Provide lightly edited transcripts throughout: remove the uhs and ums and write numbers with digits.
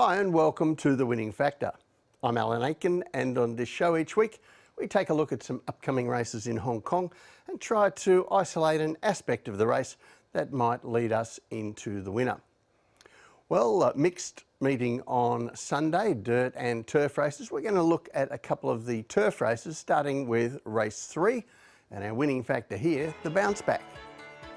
Hi and welcome to The Winning Factor. I'm Alan Aitken, and on this show each week we take a look at some upcoming races in Hong Kong and try to isolate an aspect of the race that might lead us into the winner. Well, mixed meeting on Sunday, dirt and turf races. We're going to look at a couple of the turf races, starting with race 3 and our winning factor here, the bounce back.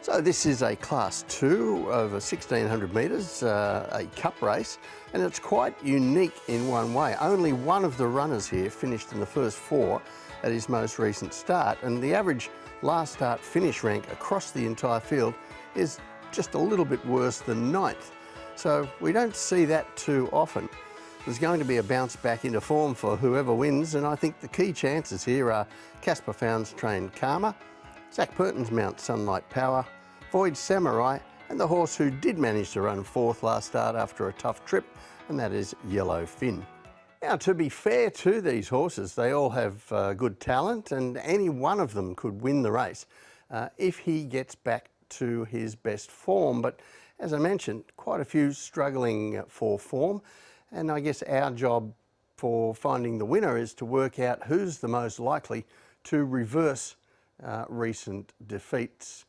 So this is a Class 2 over 1600 metres, a cup race, and it's quite unique in one way. Only one of the runners here finished in the first 4 at his most recent start, and the average last start finish rank across the entire field is just a little bit worse than 9th. So we don't see that too often. There's going to be a bounce back into form for whoever wins, and I think the key chances here are Casper Found's trained Karma, Zac Purton's mount Sunlight Power, Void Samurai, and the horse who did manage to run 4th last start after a tough trip, and that is Yellow Fin. Now, to be fair to these horses, they all have good talent, and any one of them could win the race if he gets back to his best form. But as I mentioned, quite a few struggling for form, and I guess our job for finding the winner is to work out who's the most likely to reverse recent defeats.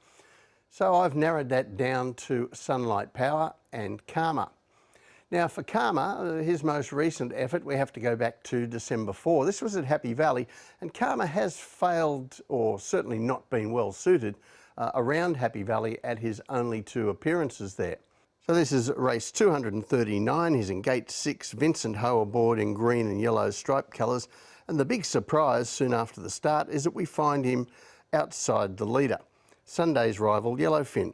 So I've narrowed that down to Sunlight Power and Karma. Now for Karma, his most recent effort, we have to go back to December 4. This was at Happy Valley, and Karma has failed, or certainly not been well suited, around Happy Valley at his only 2 appearances there. So this is race 239. He's in gate 6, Vincent Ho aboard in green and yellow striped colours. And the big surprise soon after the start is that we find him outside the leader, Sunday's rival Yellow Fin.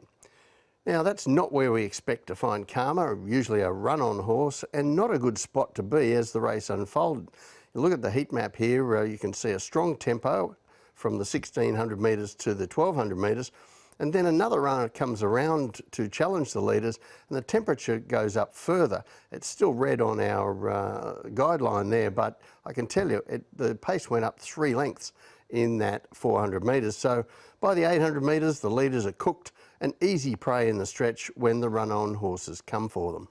Now that's not where we expect to find Karma, usually a run-on horse, and not a good spot to be as the race unfolded. You look at the heat map here, you can see a strong tempo from the 1600 metres to the 1200 metres, and then another runner comes around to challenge the leaders, and the temperature goes up further. It's still red on our guideline there, but I can tell you the pace went up 3 lengths in that 400 metres. So by the 800 metres, the leaders are cooked, and easy prey in the stretch when the run-on horses come for them.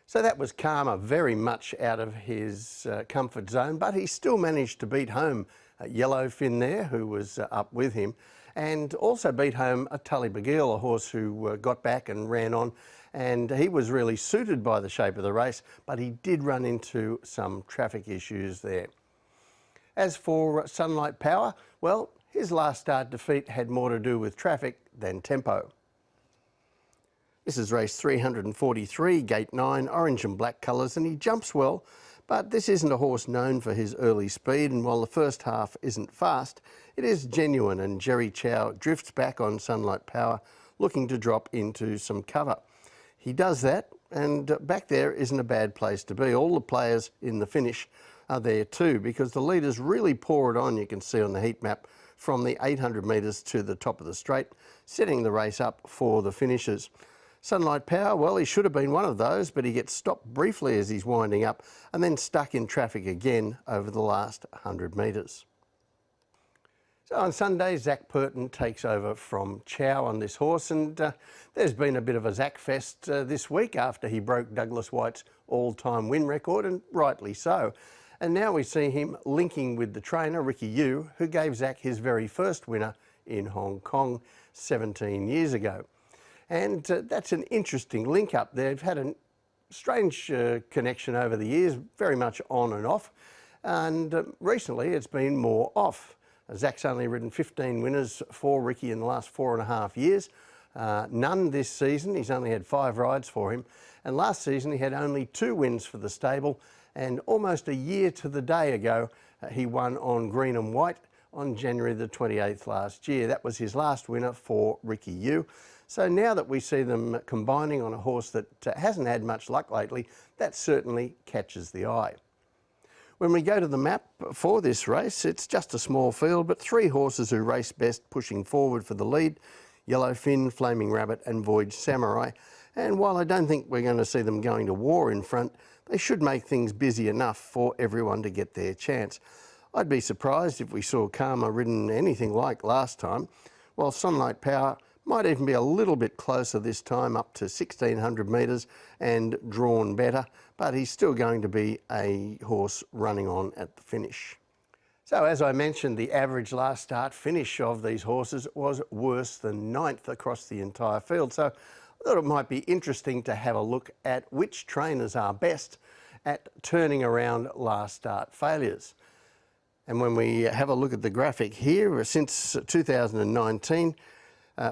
So that was Karma, very much out of his comfort zone, but he still managed to beat home Yellow Fin there, who was up with him, and also beat home a Tully Bagil, a horse who got back and ran on, and he was really suited by the shape of the race, but he did run into some traffic issues there. As for Sunlight Power, well, his last start defeat had more to do with traffic than tempo. This is race 343, gate 9, orange and black colours, and he jumps well, but this isn't a horse known for his early speed, and while the first half isn't fast, it is genuine, and Jerry Chow drifts back on Sunlight Power, looking to drop into some cover. He does that, and back there isn't a bad place to be. All the players in the finish are there too, because the leaders really pour it on, you can see on the heat map, from the 800 metres to the top of the straight, setting the race up for the finishers. Sunlight Power, well, he should have been one of those, but he gets stopped briefly as he's winding up and then stuck in traffic again over the last 100 metres. So on Sunday, Zac Purton takes over from Chow on this horse, and there's been a bit of a Zac fest this week after he broke Douglas White's all-time win record, and rightly so. And now we see him linking with the trainer, Ricky Yu, who gave Zac his very first winner in Hong Kong 17 years ago. And that's an interesting link up. They've had a strange connection over the years, very much on and off. And recently it's been more off. Zac's only ridden 15 winners for Ricky in the last 4.5 years. None this season. He's only had 5 rides for him. And last season he had only 2 wins for the stable. And almost a year to the day ago, he won on green and white on January the 28th last year. That was his last winner for Ricky Yu. So now that we see them combining on a horse that hasn't had much luck lately, that certainly catches the eye. When we go to the map for this race, it's just a small field, but 3 horses who race best pushing forward for the lead: Yellow Fin, Flaming Rabbit and Void Samurai. And while I don't think we're going to see them going to war in front, they should make things busy enough for everyone to get their chance. I'd be surprised if we saw Karma ridden anything like last time, while Sunlight Power Might even be a little bit closer this time, up to 1600 metres and drawn better, but he's still going to be a horse running on at the finish. So as I mentioned, the average last start finish of these horses was worse than 9th across the entire field. So I thought it might be interesting to have a look at which trainers are best at turning around last start failures. And when we have a look at the graphic here, since 2019,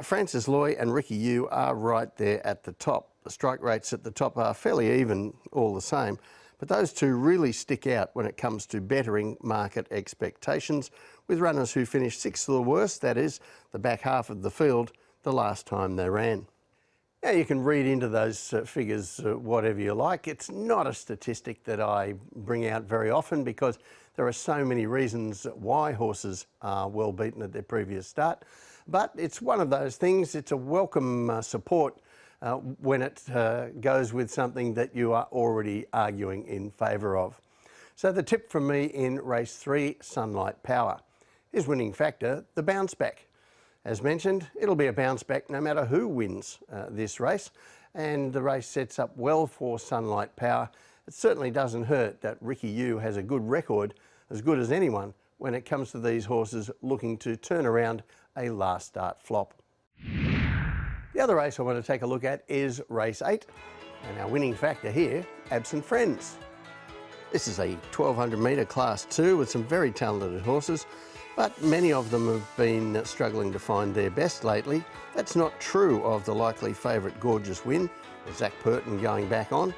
Francis Loy and Ricky Yu are right there at the top. The strike rates at the top are fairly even all the same, but those two really stick out when it comes to bettering market expectations, with runners who finished 6th or worse, that is, the back half of the field, the last time they ran. Now you can read into those figures whatever you like. It's not a statistic that I bring out very often because there are so many reasons why horses are well beaten at their previous start. But it's one of those things, it's a welcome support when it goes with something that you are already arguing in favour of. So the tip from me in race 3, Sunlight Power. His winning factor, the bounce back. As mentioned, it'll be a bounce back no matter who wins this race, and the race sets up well for Sunlight Power. It certainly doesn't hurt that Ricky Yu has a good record, as good as anyone, when it comes to these horses looking to turn around a last start flop. The other race I want to take a look at is race 8, and our winning factor here, Absent Friends. This is a 1200 metre class 2 with some very talented horses, but many of them have been struggling to find their best lately. That's not true of the likely favourite Gorgeous Win, with Zac Purton going back on.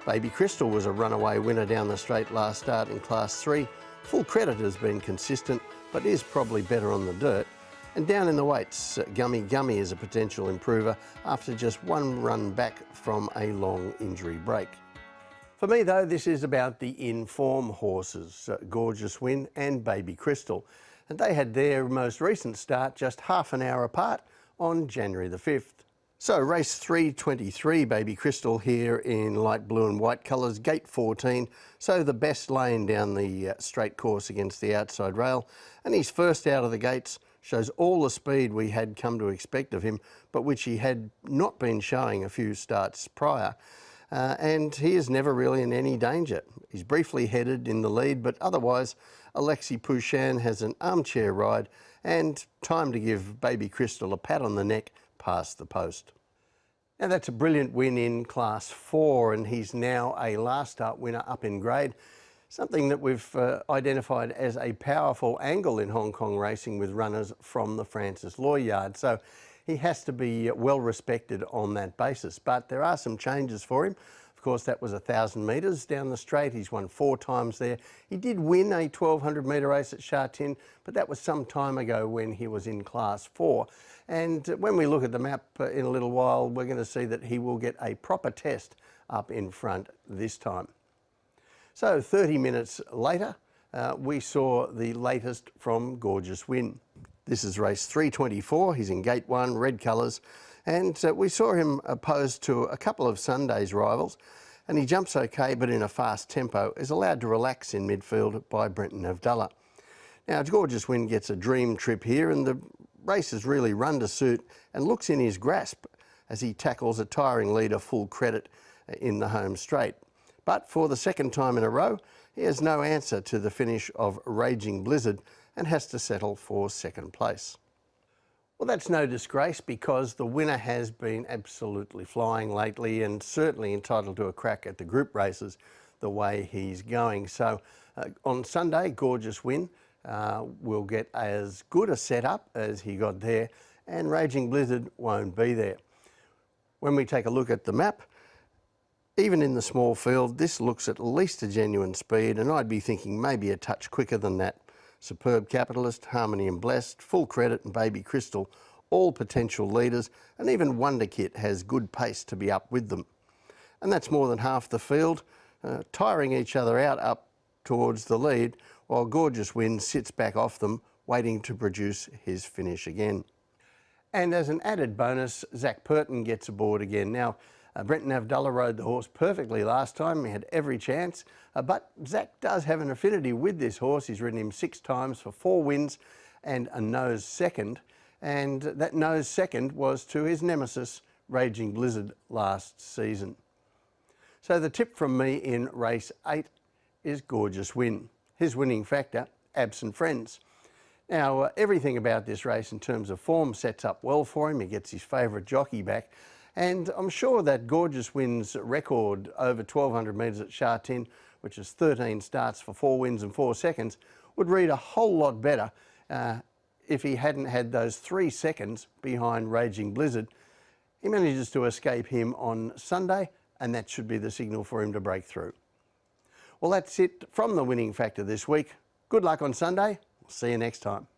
Baby Crystal was a runaway winner down the straight last start in class 3. Full Credit has been consistent, but is probably better on the dirt. And down in the weights, Gummy Gummy is a potential improver after just one run back from a long injury break. For me though, this is about the in-form horses, Gorgeous Win and Baby Crystal. And they had their most recent start just half an hour apart on January the 5th. So race 323, Baby Crystal here in light blue and white colours, gate 14, so the best lane down the straight course against the outside rail. And he's first out of the gates, shows all the speed we had come to expect of him, but which he had not been showing a few starts prior. And he is never really in any danger. He's briefly headed in the lead, but otherwise Alexi Pouchan has an armchair ride and time to give Baby Crystal a pat on the neck past the post. Now that's a brilliant win in class 4, and he's now a last start winner up in grade, something that we've identified as a powerful angle in Hong Kong racing with runners from the Francis Loy yard. So he has to be well respected on that basis, but there are some changes for him. Of course, that was 1,000 metres down the straight. He's won 4 times there. He did win a 1,200 metre race at Sha Tin, but that was some time ago when he was in class 4. And when we look at the map in a little while, we're going to see that he will get a proper test up in front this time. So 30 minutes later, we saw the latest from Gorgeous Win. This is race 324. He's in gate 1, red colours, and we saw him opposed to a couple of Sunday's rivals, and he jumps okay, but in a fast tempo, is allowed to relax in midfield by Brenton Avdulla. Now, Gorgeous Win gets a dream trip here, and the race has really run to suit and looks in his grasp as he tackles a tiring leader, Full Credit, in the home straight. But for the second time in a row, he has no answer to the finish of Raging Blizzard and has to settle for second place. Well, that's no disgrace because the winner has been absolutely flying lately and certainly entitled to a crack at the group races the way he's going. So on Sunday, Gorgeous Win will get as good a setup as he got there, and Raging Blizzard won't be there. When we take a look at the map, even in the small field, this looks at least a genuine speed, and I'd be thinking maybe a touch quicker than that. Superb Capitalist, Harmony and Blessed, Full Credit and Baby Crystal, all potential leaders, and even Wonder Kit has good pace to be up with them. And that's more than half the field, tiring each other out up towards the lead, while Gorgeous Win sits back off them, waiting to produce his finish again. And as an added bonus, Zac Purton gets aboard again. Now, Brenton Avdulla rode the horse perfectly last time. He had every chance, but Zac does have an affinity with this horse. He's ridden him 6 times for 4 wins and a nose second. and that nose second was to his nemesis, Raging Blizzard, last season. So the tip from me in race 8 is Gorgeous Win. His winning factor, Absent Friends. Now, everything about this race in terms of form sets up well for him. He gets his favourite jockey back, and I'm sure that Gorgeous Win's record over 1200 metres at Sha Tin, which is 13 starts for 4 wins and 4 seconds, would read a whole lot better if he hadn't had those 3 seconds behind Raging Blizzard. He manages to escape him on Sunday, and that should be the signal for him to break through. Well, that's it from the winning factor this week. Good luck on Sunday. We'll see you next time.